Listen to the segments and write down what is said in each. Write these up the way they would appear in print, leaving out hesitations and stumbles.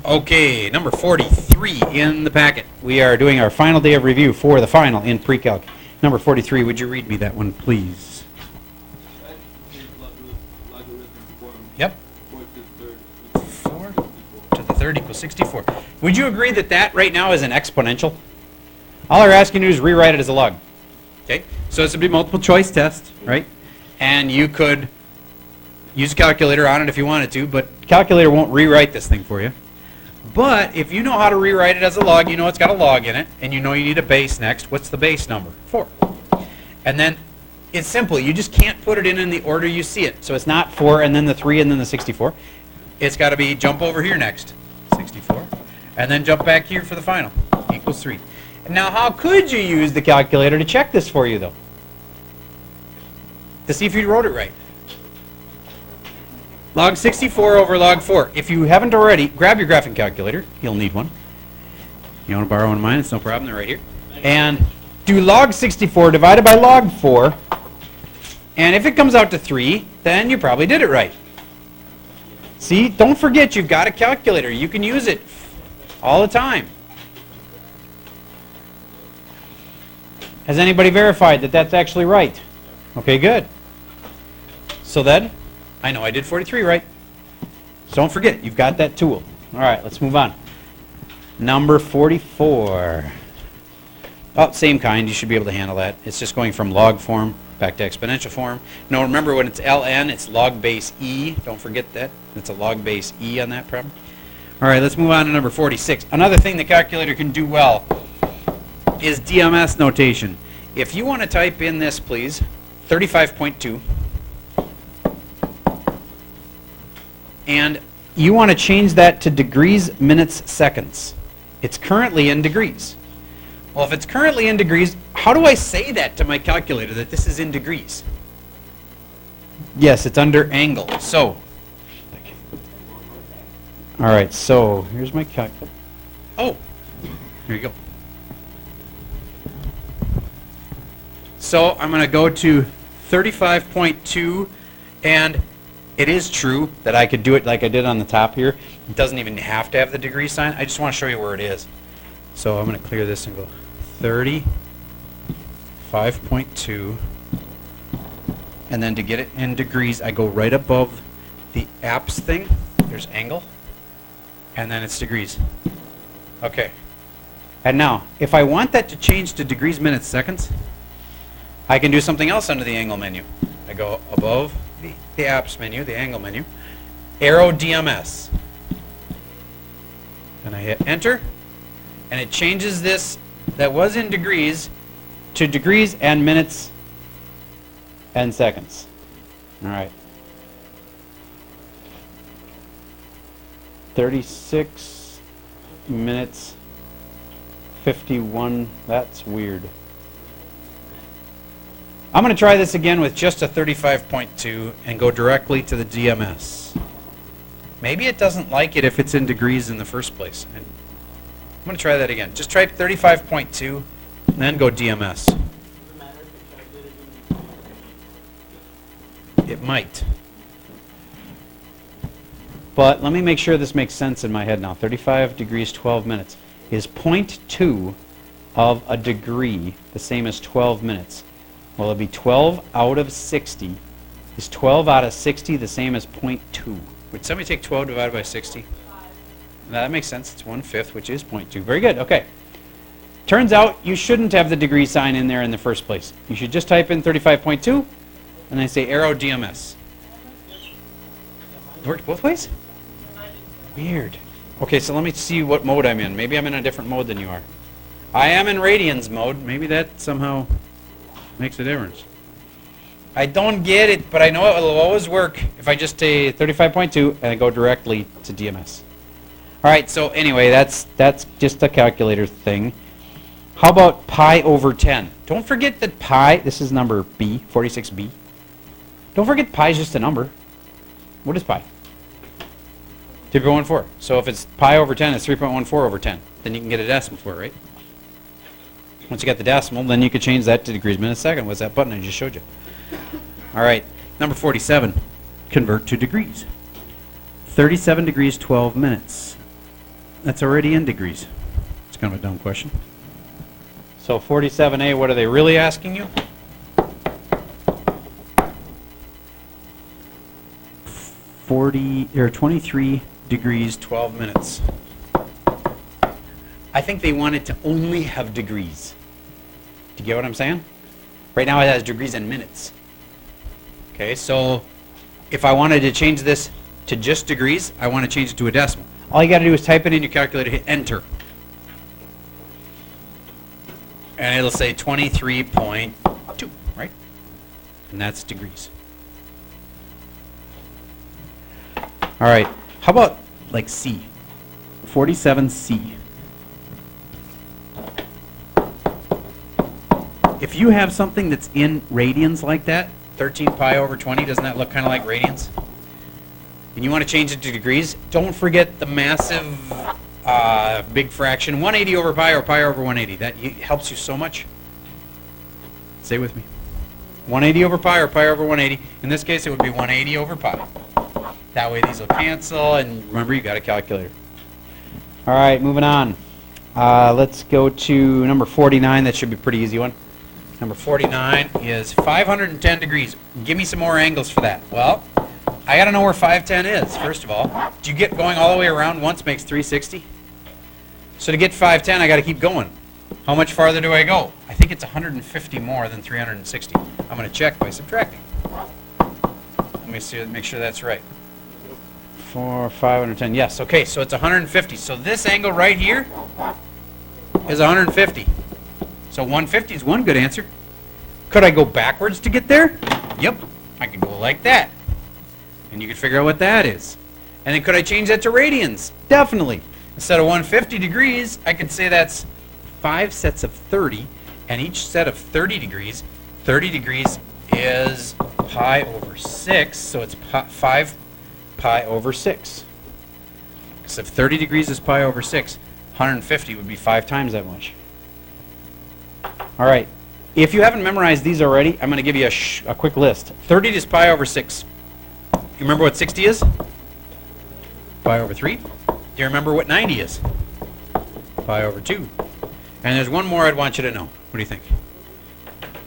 Okay, number 43 in the packet. We are doing our final day of review for the final in precalc. Number 43, would you read me that one, please? Yep. 4 to the third equals 64. Would you agree that that right now is an exponential? All we're asking you to do is rewrite it as a log. Okay, so this would be a multiple choice test, right? And you could use a calculator on it if you wanted to, but calculator won't rewrite this thing for you. But if you know how to rewrite it as a log, you know it's got a log in it, and you know you need a base next. What's the base number? 4. And then it's simple. You just can't put it in the order you see it. So it's not 4 and then the 3 and then the 64. It's got to be jump over here next, 64, and then jump back here for the final, equals 3. Now, how could you use the calculator to check this for you, though? To see if you wrote it right. Log 64 over log 4. If you haven't already, grab your graphing calculator. You'll need one. You want to borrow one of mine? It's no problem. They're right here. And do log 64 divided by log 4. And if it comes out to 3, then you probably did it right. See, don't forget you've got a calculator. You can use it all the time. Has anybody verified that that's actually right? Okay, good. So then, I know I did 43 right. So don't forget, you've got that tool. All right, let's move on. Number 44. Oh, same kind. You should be able to handle that. It's just going from log form back to exponential form. Now remember, when it's ln, it's log base e. Don't forget that. It's a log base e on that problem. All right, let's move on to number 46. Another thing the calculator can do well is DMS notation. If you want to type in this, please, 35.2, and you want to change that to degrees, minutes, seconds. It's currently in degrees. Well, if it's currently in degrees, how do I say that to my calculator, that this is in degrees? Yes, it's under angle. So, all right, so here's my calculator. Oh, here you go. So I'm going to go to 35.2, and it is true that I could do it like I did on the top here. It doesn't even have to have the degree sign. I just want to show you where it is. So I'm going to clear this and go 35.2, and then to get it in degrees, I go right above the apps thing. There's angle, and then it's degrees. Okay. And now, if I want that to change to degrees, minutes, seconds, I can do something else under the angle menu. I go above the apps menu, the angle menu, arrow DMS. And I hit enter, and it changes this that was in degrees to degrees and minutes and seconds. All right. 36 minutes, 51, that's weird. I'm going to try this again with just a 35.2 and go directly to the DMS. Maybe it doesn't like it if it's in degrees in the first place. I'm going to try that again. Just try 35.2 and then go DMS. It might. But let me make sure this makes sense in my head now. 35 degrees, 12 minutes. Is 0.2 of a degree the same as 12 minutes? Well, it'll be 12 out of 60. Is 12 out of 60 the same as 0.2? Would somebody take 12 divided by 60? That makes sense. It's 1/5, which is 0.2. Very good. Okay. Turns out you shouldn't have the degree sign in there in the first place. You should just type in 35.2 and then say arrow DMS. It worked both ways? Weird. Okay, so let me see what mode I'm in. Maybe I'm in a different mode than you are. I am in radians mode. Maybe that somehow makes a difference. I don't get it, but I know it will always work if I just say 35.2 and I go directly to DMS. All right, so anyway, that's just a calculator thing. How about pi over 10? Don't forget that pi, this is number B, 46B. Don't forget pi is just a number. What is pi? 3.14. So if it's pi over 10, it's 3.14 over 10. Then you can get a decimal for it, right? Once you got the decimal, then you could change that to degrees, minutes, second. What's that button I just showed you? All right, number 47, convert to degrees. 37 degrees, 12 minutes. That's already in degrees. It's kind of a dumb question. So 47A, what are they really asking you? 23 degrees, 12 minutes. I think they wanted to only have degrees. Do you get what I'm saying? Right now it has degrees and minutes. Okay, so if I wanted to change this to just degrees, I want to change it to a decimal. All you got to do is type it in your calculator, hit enter. And it'll say 23.2, right? And that's degrees. All right, how about like C? 47C. If you have something that's in radians like that, 13 pi over 20, doesn't that look kind of like radians? And you want to change it to degrees, don't forget the massive big fraction, 180 over pi or pi over 180. That helps you so much. Stay with me. 180 over pi or pi over 180. In this case, it would be 180 over pi. That way these will cancel, and remember, you got a calculator. All right, moving on. Let's go to number 49. That should be a pretty easy one. Number 49 is 510 degrees. Give me some more angles for that. Well, I got to know where 510 is, first of all. Do you get going all the way around once makes 360? So to get 510, I got to keep going. How much farther do I go? I think it's 150 more than 360. I'm going to check by subtracting. Let me see, make sure that's right. 510, yes. Okay, so it's 150. So this angle right here is 150. So 150 is one good answer. Could I go backwards to get there? Yep, I could go like that. And you can figure out what that is. And then could I change that to radians? Definitely. Instead of 150 degrees, I could say that's 5 sets of 30, and each set of 30 degrees is pi over 6, so it's 5 pi over 6. So if 30 degrees is pi over 6, 150 would be 5 times that much. All right. If you haven't memorized these already, I'm going to give you a quick list. 30 is pi over 6. You remember what 60 is? Pi over 3. Do you remember what 90 is? Pi over 2. And there's one more I'd want you to know. What do you think?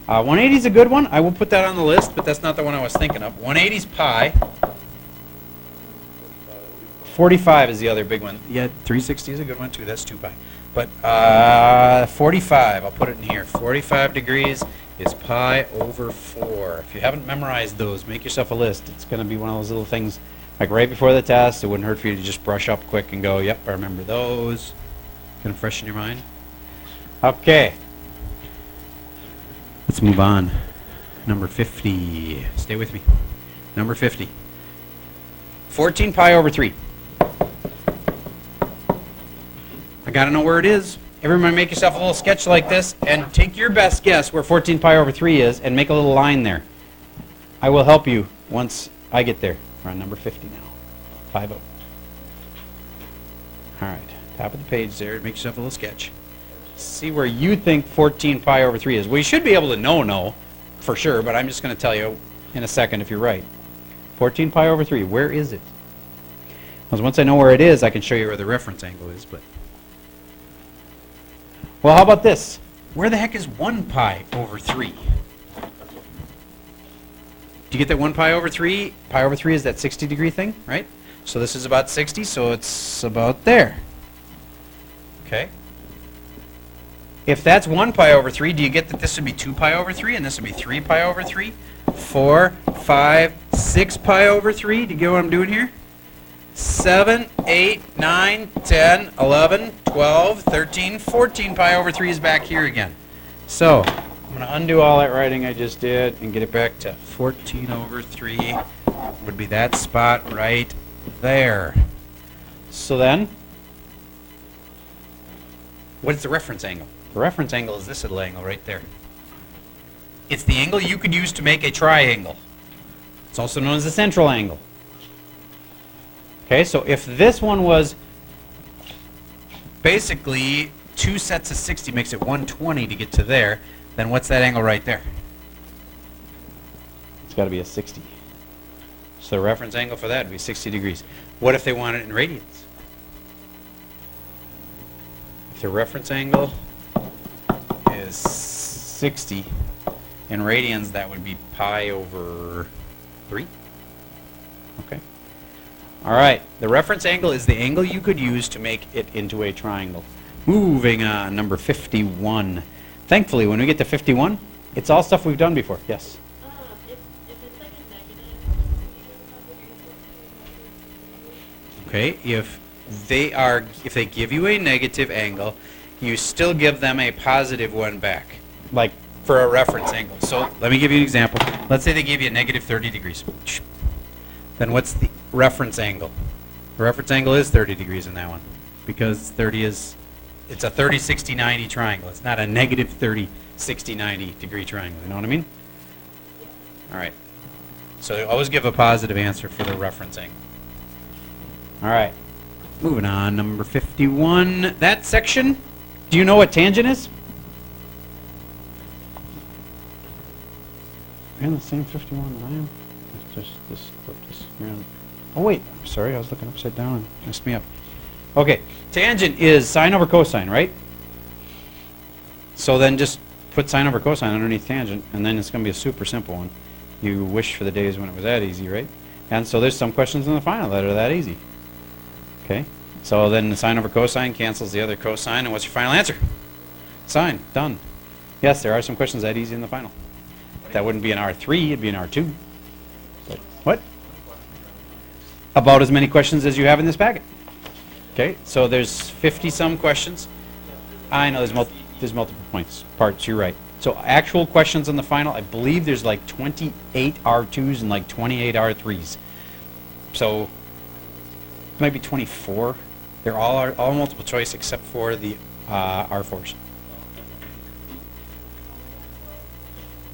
180 is a good one. I will put that on the list, but that's not the one I was thinking of. 180 is pi. 45 is the other big one. Yeah, 360 is a good one too. That's 2 pi. But 45, I'll put it in here. 45 degrees is pi over 4. If you haven't memorized those, make yourself a list. It's going to be one of those little things, like right before the test. It wouldn't hurt for you to just brush up quick and go, yep, I remember those. Going to freshen your mind. Okay. Let's move on. Number 50. Stay with me. Number 50. 14 pi over 3. I got to know where it is. Everyone make yourself a little sketch like this and take your best guess where 14 pi over 3 is and make a little line there. I will help you once I get there. We're on number 50 now. 50. All right. Top of the page there. Make yourself a little sketch. See where you think 14 pi over 3 is. Well, you should be able to know for sure, but I'm just going to tell you in a second if you're right. 14 pi over 3. Where is it? Because once I know where it is, I can show you where the reference angle is. But well, how about this? Where the heck is 1 pi over 3? Do you get that 1 pi over 3? Pi over 3 is that 60 degree thing, right? So this is about 60, so it's about there. Okay. If that's 1 pi over 3, do you get that this would be 2 pi over 3 and this would be 3 pi over 3? 4, 5, 6 pi over 3. Do you get what I'm doing here? 7, 8, 9, 10, 11, 12, 13, 14 pi over 3 is back here again. So I'm going to undo all that writing I just did and get it back to 14 over 3 would be that spot right there. So then, what is the reference angle? The reference angle is this little angle right there. It's the angle you could use to make a triangle. It's also known as the central angle. Okay, so if this one was basically 2 sets of 60 makes it 120 to get to there, then what's that angle right there? It's got to be a 60. So the reference angle for that would be 60 degrees. What if they want it in radians? if the reference angle is 60, in radians that would be pi over 3. Okay. All right, the reference angle is the angle you could use to make it into a triangle. Moving on, number 51. Thankfully, when we get to 51, it's all stuff we've done before. Yes? If it's like a negative, Okay, if they give you a negative angle, you still give them a positive one back, like for a reference angle. So let me give you an example. Let's say they give you a negative 30 degrees. Then what's the reference angle? The reference angle is 30 degrees in that one, because 30 is, it's a 30, 60, 90 triangle. It's not a negative 30, 60, 90 degree triangle. You know what I mean? All right. So always give a positive answer for the reference angle. All right. Moving on, number 51. That section, do you know what tangent is? You're in the same 51 that I am. It's just this, flip this around. Oh wait, I'm sorry, I was looking upside down and messed me up. Okay, tangent is sine over cosine, right? So then just put sine over cosine underneath tangent, and then it's going to be a super simple one. You wish for the days when it was that easy, right? And so there's some questions in the final that are that easy. Okay, so then the sine over cosine cancels the other cosine, and what's your final answer? Sine, done. Yes, there are some questions that easy in the final. That wouldn't be an R3, it'd be an R2. But what? About as many questions as you have in this packet. Okay, so there's 50-some questions. I know there's multiple parts, you're right. So actual questions in the final, I believe there's like 28 R2s and like 28 R3s. So it might be 24. They're all multiple choice except for the R4s.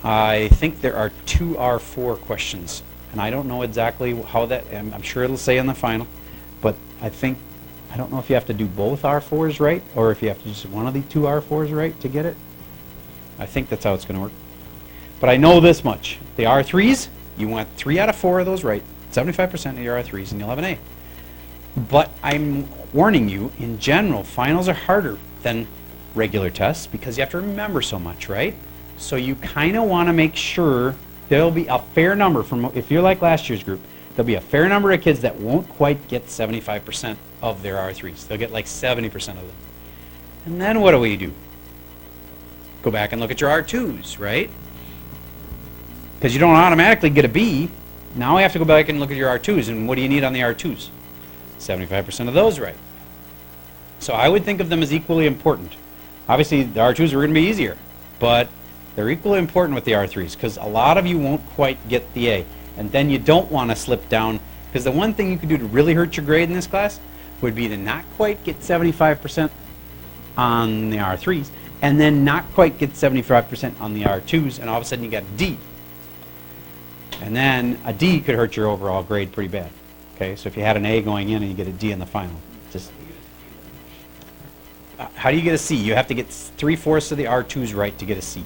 I think there are 2 R4 questions, and I don't know exactly how that, I'm sure it'll say in the final, but I don't know if you have to do both R4s right, or if you have to do just one of the 2 R4s right to get it. I think that's how it's going to work. But I know this much. The R3s, you want 3 out of 4 of those right, 75% of your R3s, and you'll have an A. But I'm warning you, in general, finals are harder than regular tests because you have to remember so much, right? So you kind of want to make sure there'll be a fair number from, if you're like last year's group, there'll be a fair number of kids that won't quite get 75% of their R3s. They'll get like 70% of them. And then what do? Go back and look at your R2s, right? Because you don't automatically get a B. Now I have to go back and look at your R2s, and what do you need on the R2s? 75% of those right. So I would think of them as equally important. Obviously, the R2s are going to be easier, but they're equally important with the R3s because a lot of you won't quite get the A. And then you don't want to slip down, because the one thing you could do to really hurt your grade in this class would be to not quite get 75% on the R3s, and then not quite get 75% on the R2s, and all of a sudden you got a D. And then a D could hurt your overall grade pretty bad. Okay, so if you had an A going in and you get a D in the final, just how do you get a C? You have to get 3/4 of the R2s right to get a C.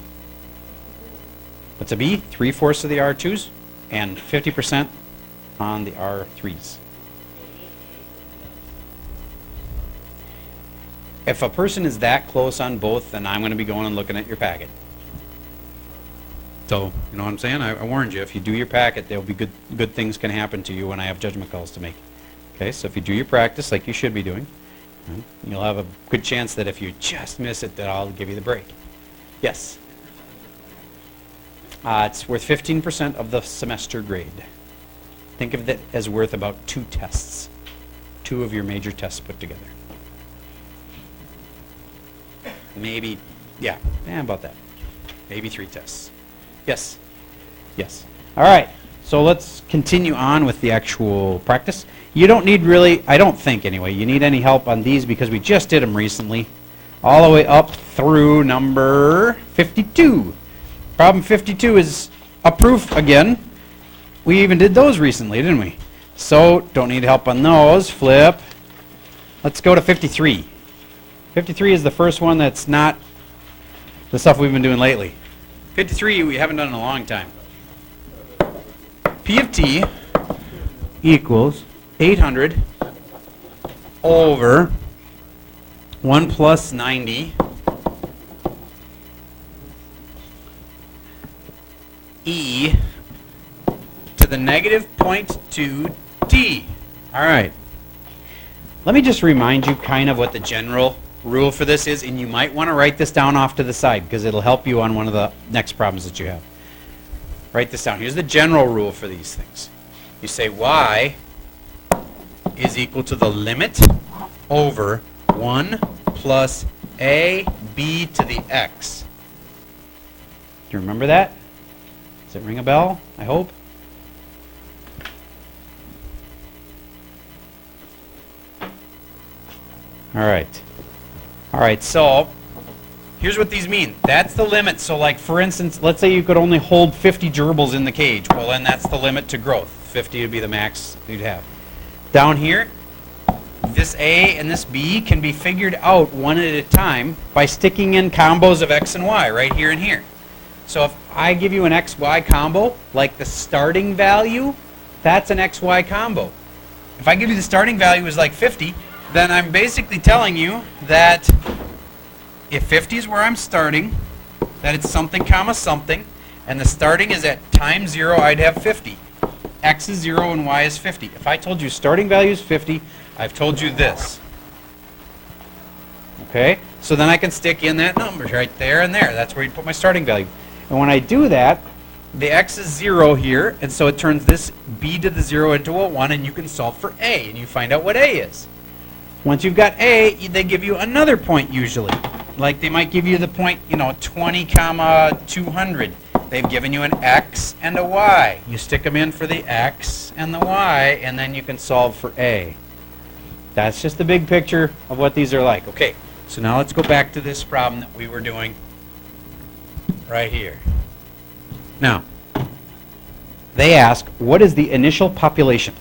What's a B? 3/4 of the R2s and 50% on the R3s. If a person is that close on both, then I'm going to be going and looking at your packet. So, you know what I'm saying? I warned you, if you do your packet, there'll be good things can happen to you when I have judgment calls to make. Okay, so if you do your practice like you should be doing, you'll have a good chance that if you just miss it, that I'll give you the break. Yes? It's worth 15% of the semester grade. Think of it as worth about 2 tests. 2 of your major tests put together. Maybe, yeah, about that. Maybe 3 tests. Yes? Yes. All right, so let's continue on with the actual practice. You don't need really, I don't think anyway, you need any help on these because we just did them recently. All the way up through number 52. Problem 52 is a proof again. We even did those recently, didn't we? So, don't need help on those. Flip. Let's go to 53. 53 is the first one that's not the stuff we've been doing lately. 53 we haven't done in a long time. P of t equals 800 over 1 plus 90 e to the negative 0.2 t. All right. Let me just remind you kind of what the general rule for this is, and you might want to write this down off to the side because it'll help you on one of the next problems that you have. Write this down. Here's the general rule for these things. You say y is equal to the limit over 1 plus a b to the x. Do you remember that? Does it ring a bell? I hope. All right. All right, so here's what these mean. That's the limit. So like, for instance, let's say you could only hold 50 gerbils in the cage. Well, then that's the limit to growth. 50 would be the max you'd have. Down here, this A and this B can be figured out one at a time by sticking in combos of X and Y right here and here. So if I give you an XY combo, like the starting value, that's an XY combo. If I give you the starting value is like 50, then I'm basically telling you that if 50 is where I'm starting, that it's something comma something, and the starting is at time 0, I'd have 50. X is 0 and Y is 50. If I told you starting value is 50, I've told you this. Okay? So then I can stick in that number right there and there. That's where you put my starting value. And when I do that, the X is 0 here, and so it turns this B to the 0 into a 1, and you can solve for A, and you find out what A is. Once you've got A, they give you another point usually. Like they might give you the point, 20 comma 200. They've given you an X and a Y. You stick them in for the X and the Y, and then you can solve for A. That's just the big picture of what these are like. Okay, so now let's go back to this problem that we were doing right here. Now, they ask, what is the initial population?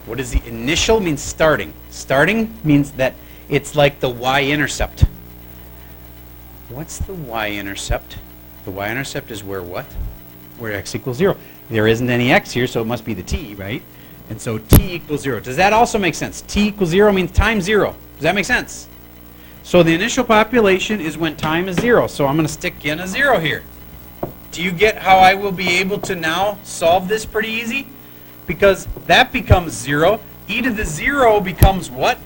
What is the initial? Means starting. Starting means that it's like the y-intercept. What's the y-intercept? The y-intercept is where what? Where x equals 0. There isn't any x here, so it must be the t, right? And so t equals 0. Does that also make sense? T equals 0 means time 0. Does that make sense? So the initial population is when time is 0. So I'm going to stick in a 0 here. Do you get how I will be able to now solve this pretty easy? Because that becomes 0. E to the 0 becomes what?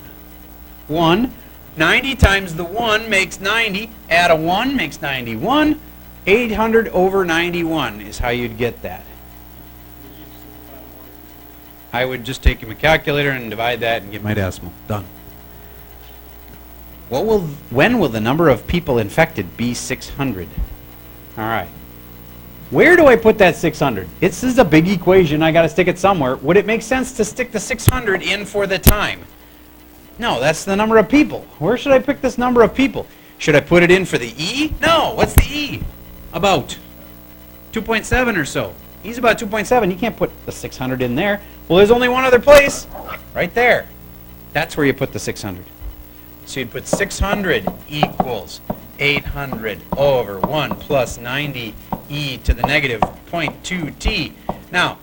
1. 90 times the 1 makes 90. Add a 1 makes 91. 800 over 91 is how you'd get that. I would just take my calculator and divide that and get my decimal. Done. When will the number of people infected be 600? All right. Where do I put that 600? This is a big equation. I got to stick it somewhere. Would it make sense to stick the 600 in for the time? No, that's the number of people. Where should I pick this number of people? Should I put it in for the E? No. What's the E? About 2.7 or so. E's about 2.7. You can't put the 600 in there. Well, there's only one other place. Right there. That's where you put the 600. So you'd put 600 equals 800 over 1 plus 90 e to the negative 0.2 t. Now,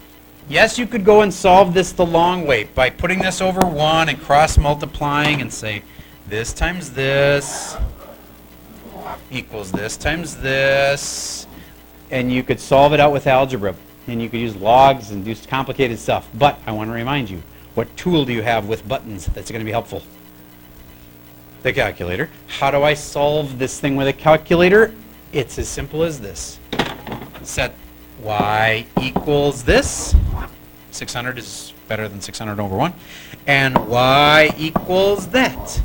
yes, you could go and solve this the long way by putting this over 1 and cross multiplying and say this times this equals this times this. And you could solve it out with algebra. And you could use logs and do complicated stuff. But I want to remind you, what tool do you have with buttons that's going to be helpful? The calculator. How do I solve this thing with a calculator? It's as simple as this. Set y equals this. 600 is better than 600 over 1. And y equals that.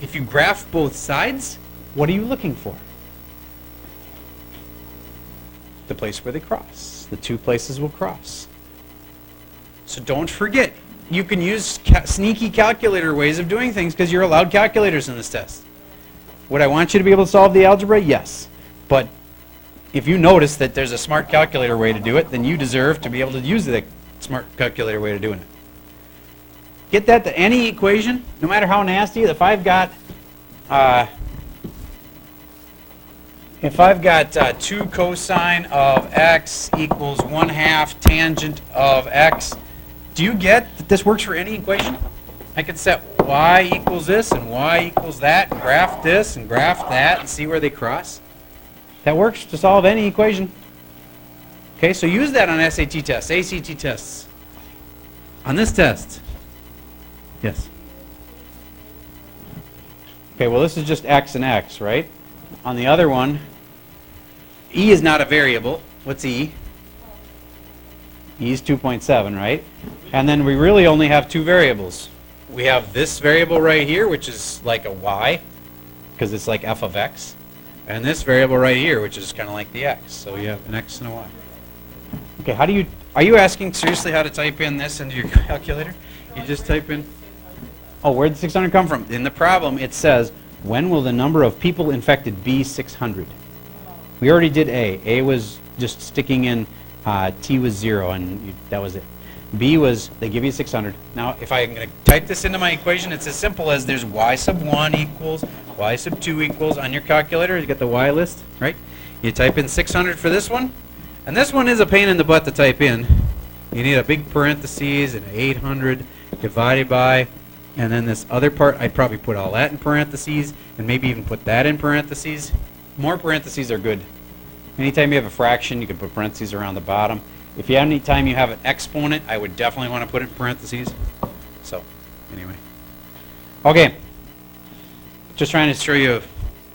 If you graph both sides, what are you looking for? The place where they cross. The two places will cross. So don't forget, you can use sneaky calculator ways of doing things because you're allowed calculators in this test. Would I want you to be able to solve the algebra? Yes. But if you notice that there's a smart calculator way to do it, then you deserve to be able to use the smart calculator way of doing it. Get that to any equation, no matter how nasty. If I've got 2 cosine of x equals 1/2 tangent of x, do you get that this works for any equation? I could set y equals this and y equals that, and graph this and graph that, and see where they cross. That works to solve any equation. Okay, so use that on SAT tests, ACT tests. On this test. Yes. Okay, well this is just x and x, right? On the other one, e is not a variable. What's e? E is 2.7, right? And then we really only have two variables. We have this variable right here, which is like a y, because it's like f of x. And this variable right here, which is kind of like the x. So you have an x and a y. Okay, are you asking seriously how to type in this into your calculator? You just type in, oh, where'd the 600 come from? In the problem, it says, when will the number of people infected be 600? We already did A. A was just sticking in, T was 0, and that was it. B was, they give you 600. Now, if I'm going to type this into my equation, it's as simple as there's y sub 1 equals, y sub 2 equals. On your calculator, you get the y list, right? You type in 600 for this one, and this one is a pain in the butt to type in. You need a big parentheses and 800 divided by, and then this other part, I'd probably put all that in parentheses, and maybe even put that in parentheses. More parentheses are good. Anytime you have a fraction, you can put parentheses around the bottom. If you have any time you have an exponent, I would definitely want to put it in parentheses. So, anyway. Okay. Just trying to show you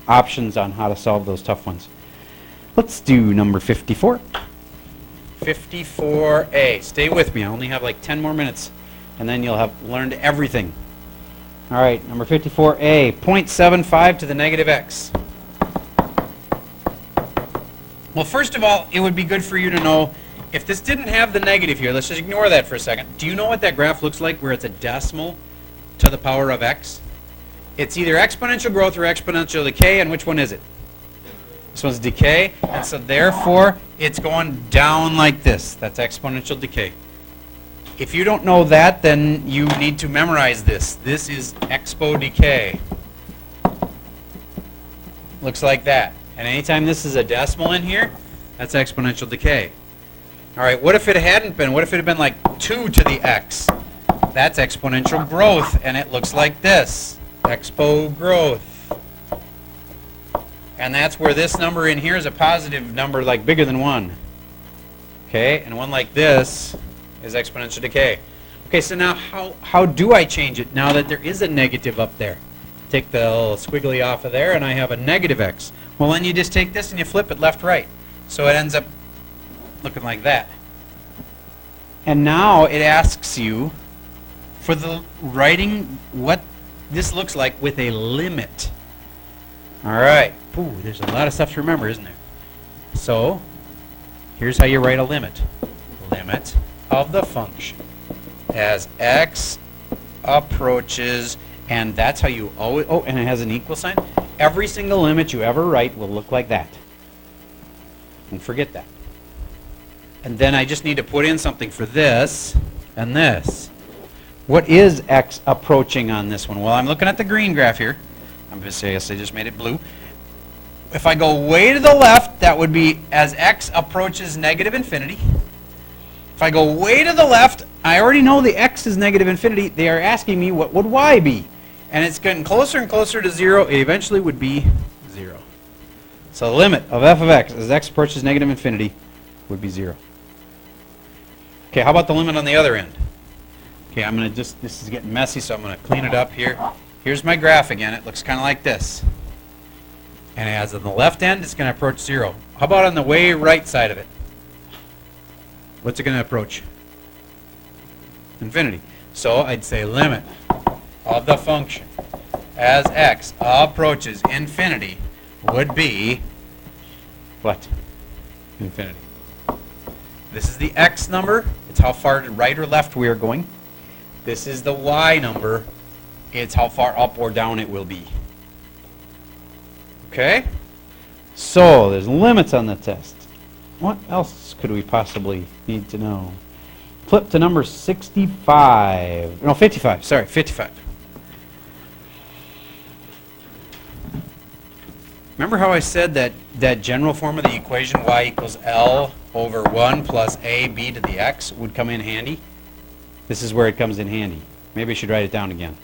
options on how to solve those tough ones. Let's do number 54. 54A. Stay with me. I only have like 10 more minutes, and then you'll have learned everything. All right, number 54A, 0.75 to the negative x. Well, first of all, it would be good for you to know, if this didn't have the negative here, let's just ignore that for a second. Do you know what that graph looks like where it's a decimal to the power of x? It's either exponential growth or exponential decay, and which one is it? This one's decay, and so therefore, it's going down like this. That's exponential decay. If you don't know that, then you need to memorize this. This is expo decay. Looks like that. And anytime this is a decimal in here, that's exponential decay. All right, what if it hadn't been? What if it had been like 2 to the x? That's exponential growth, and it looks like this. Expo growth. And that's where this number in here is a positive number, like bigger than 1. Okay, and one like this is exponential decay. Okay, so now how do I change it now that there is a negative up there? Take the little squiggly off of there, and I have a negative x. Well, then you just take this and you flip it left, right. So it ends up looking like that. And now it asks you for the writing what this looks like with a limit. All right. Ooh, there's a lot of stuff to remember, isn't there? So here's how you write a limit. Limit of the function as x approaches, and that's how you always, oh, and it has an equal sign. Every single limit you ever write will look like that. And forget that. And then I just need to put in something for this and this. What is x approaching on this one? Well, I'm looking at the green graph here. I'm going to say, yes, I just made it blue. If I go way to the left, that would be as x approaches negative infinity. If I go way to the left, I already know the x is negative infinity. They are asking me what would y be. And it's getting closer and closer to 0. It eventually would be 0. So the limit of f of x as x approaches negative infinity would be 0. Okay, how about the limit on the other end? Okay, I'm going to just, this is getting messy, so I'm going to clean it up here. Here's my graph again. It looks kind of like this. And as on the left end, it's going to approach 0. How about on the way right side of it? What's it going to approach? Infinity. So I'd say limit of the function as x approaches infinity would be what? Infinity. This is the x number. It's how far to right or left we are going. This is the y number. It's how far up or down it will be. Okay? So there's limits on the test. What else could we possibly need to know? Flip to number 65. No, 55. Sorry, 55. Remember how I said that general form of the equation y equals L over 1 plus AB to the x would come in handy? This is where it comes in handy. Maybe I should write it down again.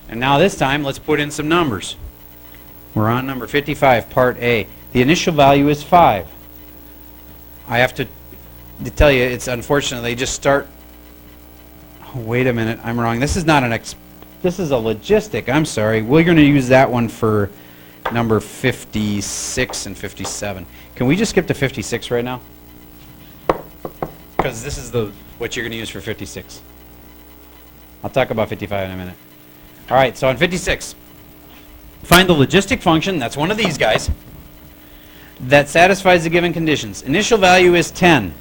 And now this time, let's put in some numbers. We're on number 55, part A. The initial value is 5. I have to tell you, it's unfortunate they just start... Oh, wait a minute, I'm wrong. This is not an this is a logistic. I'm sorry. We're going to use that one for number 56 and 57. Can we just skip to 56 right now? Because this is what you're going to use for 56. I'll talk about 55 in a minute. All right, so on 56, find the logistic function, that's one of these guys, that satisfies the given conditions. Initial value is 10.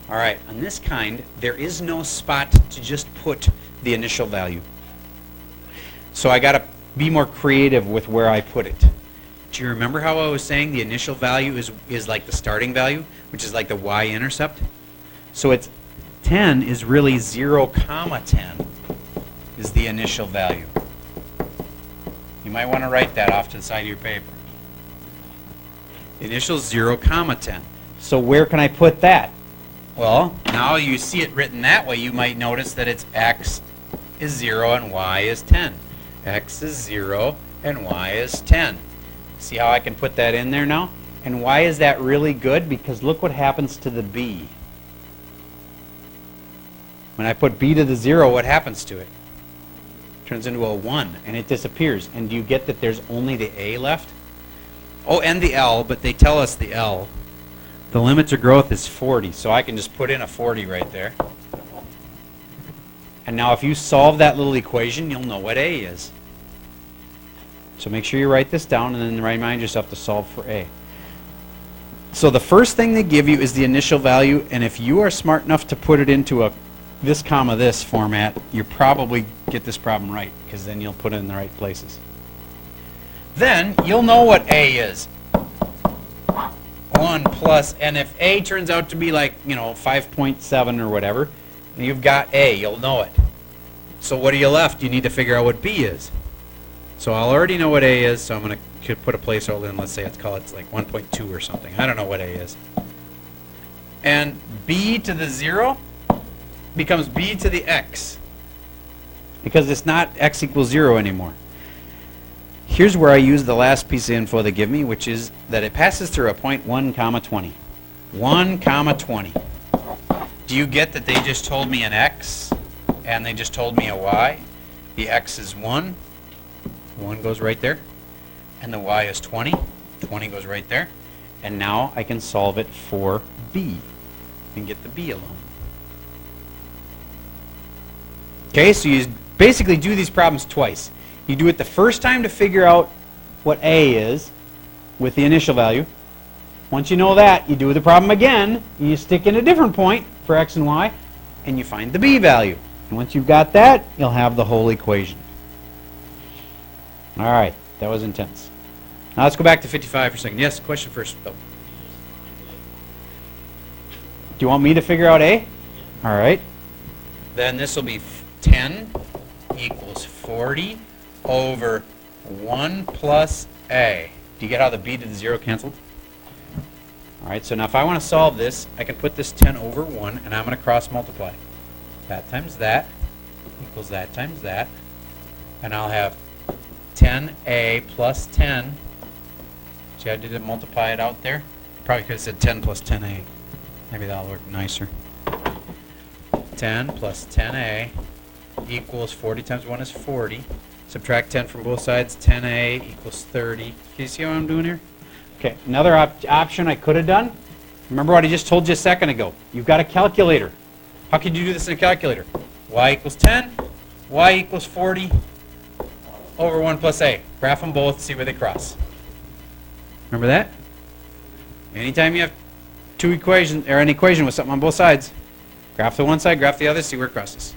All right, on this kind, there is no spot to just put the initial value. So I got to be more creative with where I put it. Do you remember how I was saying the initial value is like the starting value, which is like the y-intercept? So it's 10 is really 0, comma 10 is the initial value. You might want to write that off to the side of your paper. The initial is 0, comma 10. So where can I put that? Well, now you see it written that way, you might notice that it's x is 0 and y is 10. X is 0 and y is 10. See how I can put that in there now? And why is that really good? Because look what happens to the b. When I put b to the 0, what happens to it? Turns into a 1, and it disappears. And do you get that there's only the a left? Oh, and the L, but they tell us the L. The limit to growth is 40, so I can just put in a 40 right there. And now if you solve that little equation, you'll know what A is. So make sure you write this down and then remind yourself to solve for A. So the first thing they give you is the initial value, and if you are smart enough to put it into a this comma this format, you probably get this problem right, because then you'll put it in the right places. Then you'll know what A is. 1 plus, and if A turns out to be like, 5.7 or whatever, and you've got A, you'll know it. So what are you left? You need to figure out what B is. So I'll already know what A is, so I'm going to put a placeholder in, let's say it's like 1.2 or something. I don't know what A is. And B to the 0 becomes B to the X, because it's not X equals 0 anymore. Here's where I use the last piece of info they give me, which is that it passes through a point 1, comma 20. 1, comma 20. Do you get that they just told me an X and they just told me a Y? The X is 1. 1 goes right there. And the Y is 20. 20 goes right there. And now I can solve it for B and get the B alone. Okay, so you basically do these problems twice. You do it the first time to figure out what A is with the initial value. Once you know that, you do the problem again. You stick in a different point for X and Y, and you find the B value. And once you've got that, you'll have the whole equation. All right, that was intense. Now let's go back to 55 for a second. Yes, question first. Oh. Do you want me to figure out A? All right. Then this will be 10 equals 40 over 1 plus A. Do you get how the B to the 0 canceled? All right, so now if I want to solve this, I can put this 10 over 1, and I'm going to cross multiply. That times that equals that times that. And I'll have 10A plus 10. See, I did it multiply it out there? Probably could have said 10 plus 10A. Maybe that'll work nicer. 10 plus 10A equals 40 times 1 is 40. Subtract 10 from both sides. 10A equals 30. Can you see what I'm doing here? Okay, another option I could have done. Remember what I just told you a second ago. You've got a calculator. How can you do this in a calculator? Y equals 10. Y equals 40 over 1 plus A. Graph them both, see where they cross. Remember that? Anytime you have two equations, or an equation with something on both sides, graph the one side, graph the other, see where it crosses.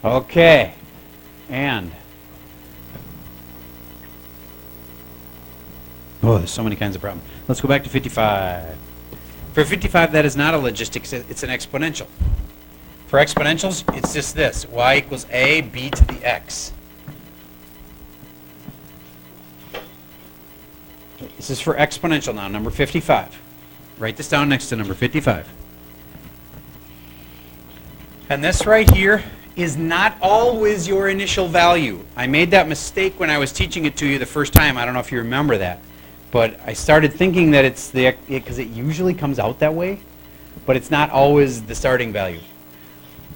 Okay, and oh, there's so many kinds of problems. Let's go back to 55. For 55, that is not a logistic, it's an exponential. For exponentials, it's just this, y equals a, b to the x. This is for exponential now, number 55. Write this down next to number 55. And this right here is not always your initial value. I made that mistake when I was teaching it to you the first time. I don't know if you remember that. But I started thinking that it's the, because it usually comes out that way, but it's not always the starting value.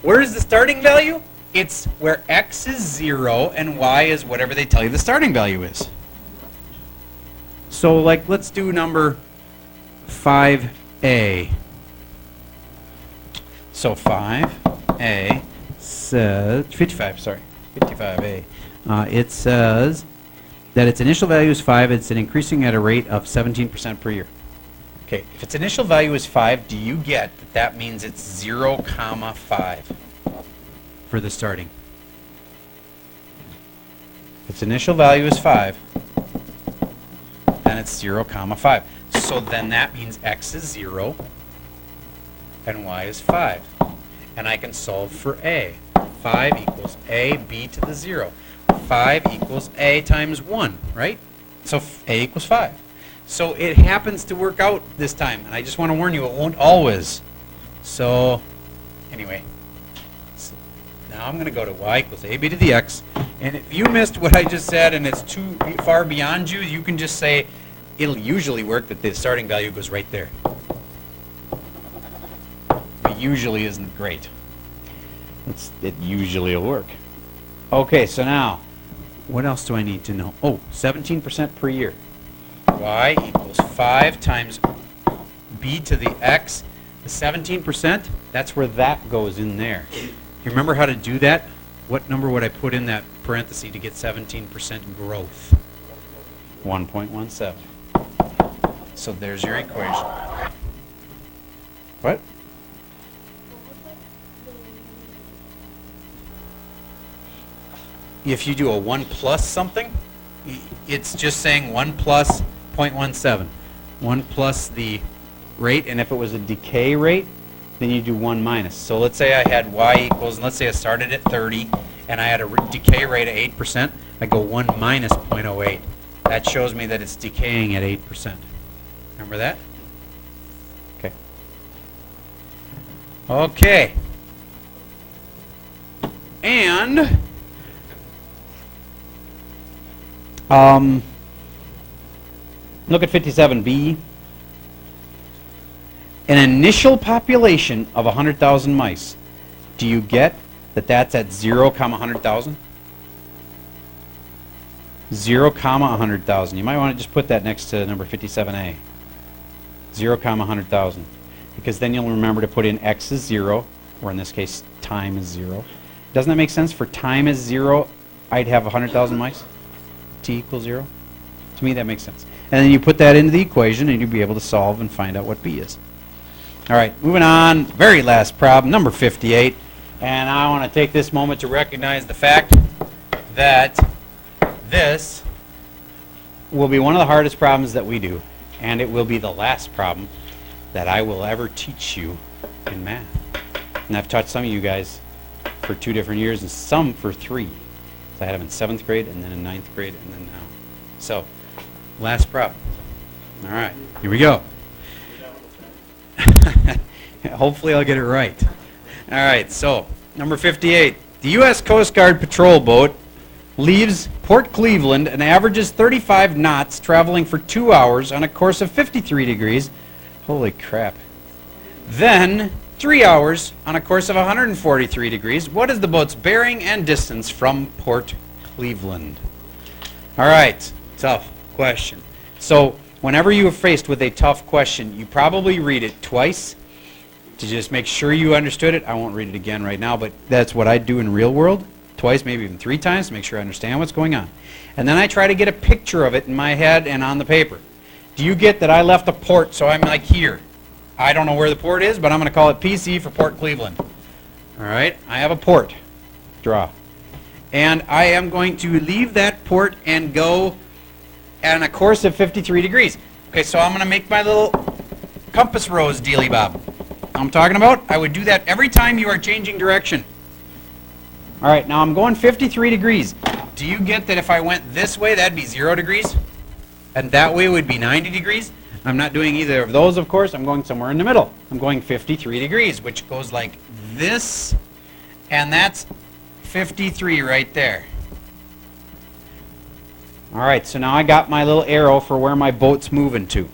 Where is the starting value? It's where x is 0 and y is whatever they tell you the starting value is. So like, let's do number 5a. So 5a says, 55, sorry, 55a. It says that its initial value is 5, it's increasing at a rate of 17% per year. Okay, if its initial value is 5, do you get that that means it's 0, comma 5 for the starting? If its initial value is 5, then it's 0, comma 5. So then that means x is 0 and y is 5. And I can solve for a. 5 equals a, b to the 0. 5 equals a times 1, right? So a equals 5. So it happens to work out this time. And I just want to warn you, it won't always. So anyway, so now I'm going to go to y equals ab to the x. And if you missed what I just said and it's too far beyond you, you can just say it'll usually work that the starting value goes right there. It usually isn't great. It usually will work. Okay, so now, what else do I need to know? Oh, 17% per year. Y equals 5 times b to the x. The 17%, that's where that goes in there. You remember how to do that? What number would I put in that parenthesis to get 17% growth? 1.17. So there's your equation. What? If you do a 1 plus something, it's just saying 1 plus 0.17. 1 plus the rate, and if it was a decay rate, then you do 1 minus. So let's say I had y equals, and let's say I started at 30, and I had a decay rate of 8%, I go 1 minus 0.08. That shows me that it's decaying at 8%. Remember that? Okay. Okay. And look at 57b. An initial population of 100,000 mice. Do you get that that's at 0, 100,000? 0, 100,000. You might want to just put that next to number 57a. 0, 100,000. Because then you'll remember to put in x is 0, or in this case, time is 0. Doesn't that make sense? For time is 0, I'd have 100,000 mice. T equals 0. To me, that makes sense. And then you put that into the equation, and you'll be able to solve and find out what b is. All right, moving on. Very last problem, number 58. And I want to take this moment to recognize the fact that this will be one of the hardest problems that we do, and it will be the last problem that I will ever teach you in math. And I've taught some of you guys for 2 different years and some for 3. So I had them in 7th grade and then in 9th grade and then now. So, last problem. All right, here we go. Hopefully I'll get it right. All right, so number 58. The U.S. Coast Guard patrol boat leaves Port Cleveland and averages 35 knots, traveling for 2 hours on a course of 53 degrees. Holy crap. Then 3 hours on a course of 143 degrees. What is the boat's bearing and distance from Port Cleveland? All right, tough question. So whenever you are faced with a tough question, you probably read it twice to just make sure you understood it. I won't read it again right now, but that's what I do in real world. Twice, maybe even 3 times to make sure I understand what's going on. And then I try to get a picture of it in my head and on the paper. Do you get that I left a port, so I'm like here? I don't know where the port is, but I'm going to call it PC for Port Cleveland. All right, I have a port. Draw. And I am going to leave that port and go on a course of 53 degrees. Okay, so I'm going to make my little compass rose dealy bob. I'm talking about, I would do that every time you are changing direction. All right, now I'm going 53 degrees. Do you get that if I went this way, that'd be 0 degrees? And that way would be 90 degrees? I'm not doing either of those, of course. I'm going somewhere in the middle. I'm going 53 degrees, which goes like this And that's 53 right there. All right, so now I got my little arrow for where my boat's moving to.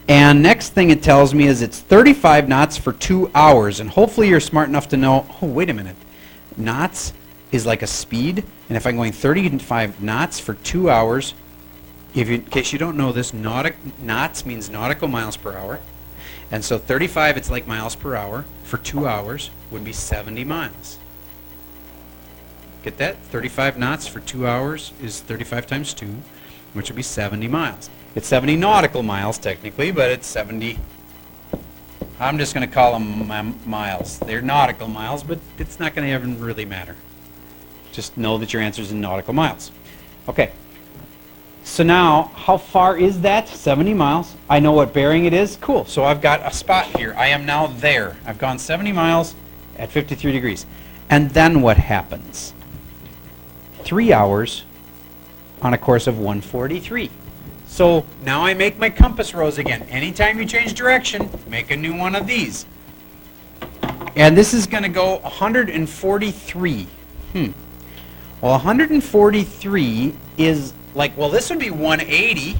And next thing it tells me is it's 35 knots for 2 hours. And hopefully you're smart enough to know, oh, wait a minute. Knots is like a speed. And if I'm going 35 knots for 2 hours, in case you don't know this, knots means nautical miles per hour. And so 35, it's like miles per hour, for 2 hours would be 70 miles. Get that? 35 knots for 2 hours is 35 times 2, which would be 70 miles. It's 70 nautical miles, technically, but it's 70... I'm just going to call them miles. They're nautical miles, but it's not going to even really matter. Just know that your answer is in nautical miles. Okay. So now, how far is that? 70 miles. I know what bearing it is. Cool. So I've got a spot here. I am now there. I've gone 70 miles at 53 degrees. And then what happens? 3 hours on a course of 143. So now I make my compass rose again. Anytime you change direction, make a new one of these. And this is going to go 143. Well, 143 is like, well, this would be 180.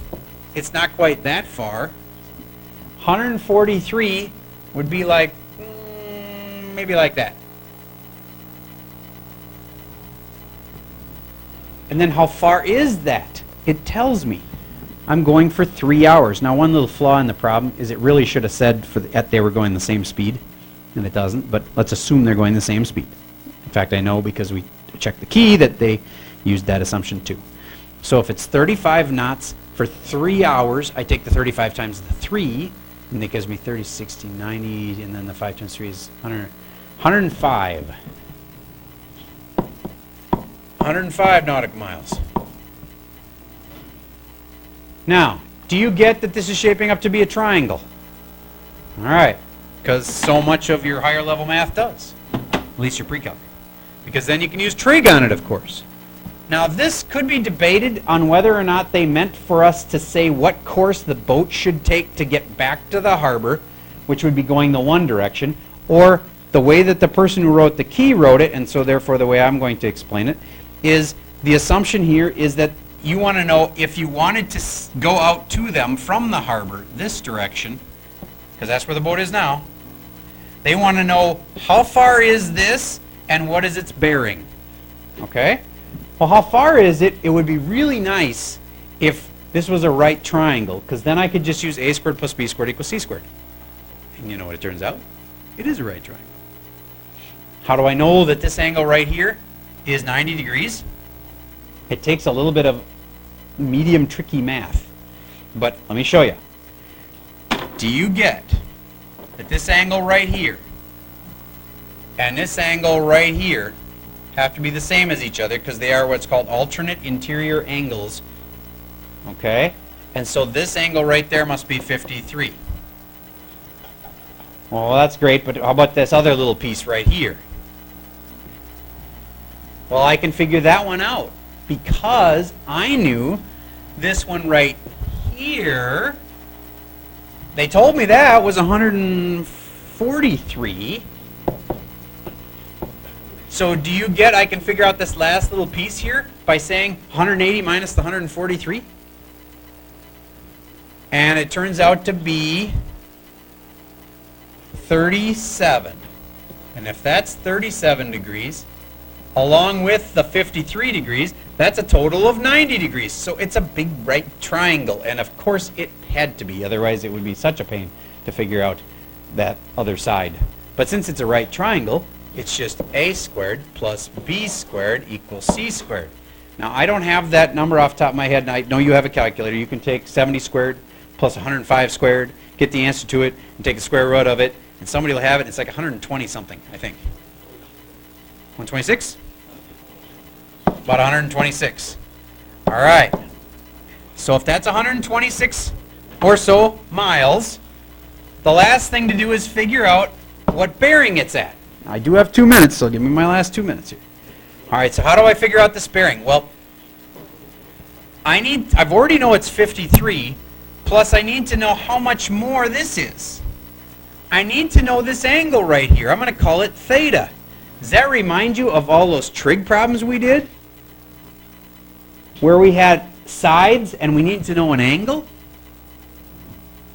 It's not quite that far. 143 would be like, maybe like that. And then how far is that? It tells me. I'm going for 3 hours. Now, one little flaw in the problem is it really should have said they were going the same speed, and it doesn't, but let's assume they're going the same speed. In fact, I know because we checked the key that they used that assumption too. So if it's 35 knots for 3 hours, I take the 35 times the 3, and that gives me 30, 60, 90, and then the 5 times 3 is 100, 105. 105 nautical miles. Now, do you get that this is shaping up to be a triangle? All right, because so much of your higher level math does, at least your precalc. Because then you can use trig on it, of course. Now, this could be debated on whether or not they meant for us to say what course the boat should take to get back to the harbor, which would be going the one direction, or the way that the person who wrote the key wrote it, and so therefore the way I'm going to explain it, is the assumption here is that you want to know if you wanted to go out to them from the harbor this direction, because that's where the boat is now. They want to know how far is this and what is its bearing. Okay? Well, how far is it? It would be really nice if this was a right triangle, because then I could just use a squared plus b squared equals c squared. And you know what it turns out? It is a right triangle. How do I know that this angle right here is 90 degrees? It takes a little bit of medium tricky math, but let me show you. Do you get that this angle right here and this angle right here have to be the same as each other because they are what's called alternate interior angles, okay? And so this angle right there must be 53. Well, that's great, but how about this other little piece right here? Well, I can figure that one out because I knew this one right here, they told me that was 143. So do you get, I can figure out this last little piece here by saying 180 minus the 143? And it turns out to be 37. And if that's 37 degrees, along with the 53 degrees, that's a total of 90 degrees. So it's a big right triangle. And of course it had to be, otherwise it would be such a pain to figure out that other side. But since it's a right triangle, it's just a squared plus b squared equals c squared. Now I don't have that number off the top of my head, and I know you have a calculator. You can take 70 squared plus 105 squared, get the answer to it, and take the square root of it, and somebody will have it. It's like 120 something, I think. 126? About 126. All right. So if that's 126 or so miles, the last thing to do is figure out what bearing it's at. I do have 2 minutes, so give me my last 2 minutes here. All right, so how do I figure out this bearing? Well, I've already know it's 53, plus I need to know how much more this is. I need to know this angle right here. I'm going to call it theta. Does that remind you of all those trig problems we did? Where we had sides and we need to know an angle?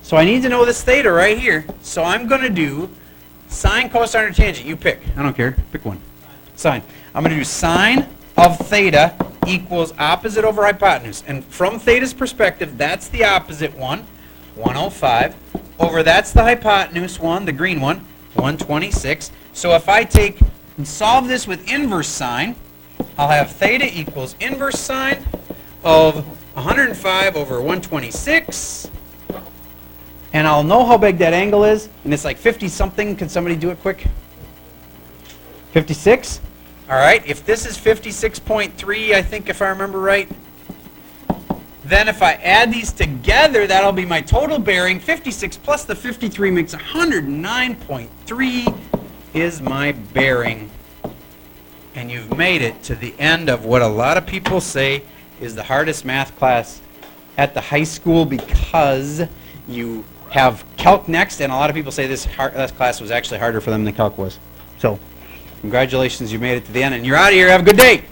So I need to know this theta right here. So I'm going to do sine, cosine, or tangent. You pick. I don't care. Pick one. Sine. I'm going to do sine of theta equals opposite over hypotenuse. And from theta's perspective, that's the opposite one, 105. Over that's the hypotenuse one, the green one, 126. So if I take and solve this with inverse sine, I'll have theta equals inverse sine of 105 over 126. And I'll know how big that angle is, and it's like 50 something. Can somebody do it quick? 56? All right, if this is 56.3, I think if I remember right, then if I add these together, that'll be my total bearing. 56 plus the 53 makes 109.3 is my bearing. And you've made it to the end of what a lot of people say is the hardest math class at the high school, because you have calc next, and a lot of people say this class was actually harder for them than calc was. So, congratulations, you made it to the end, and you're out of here. Have a good day.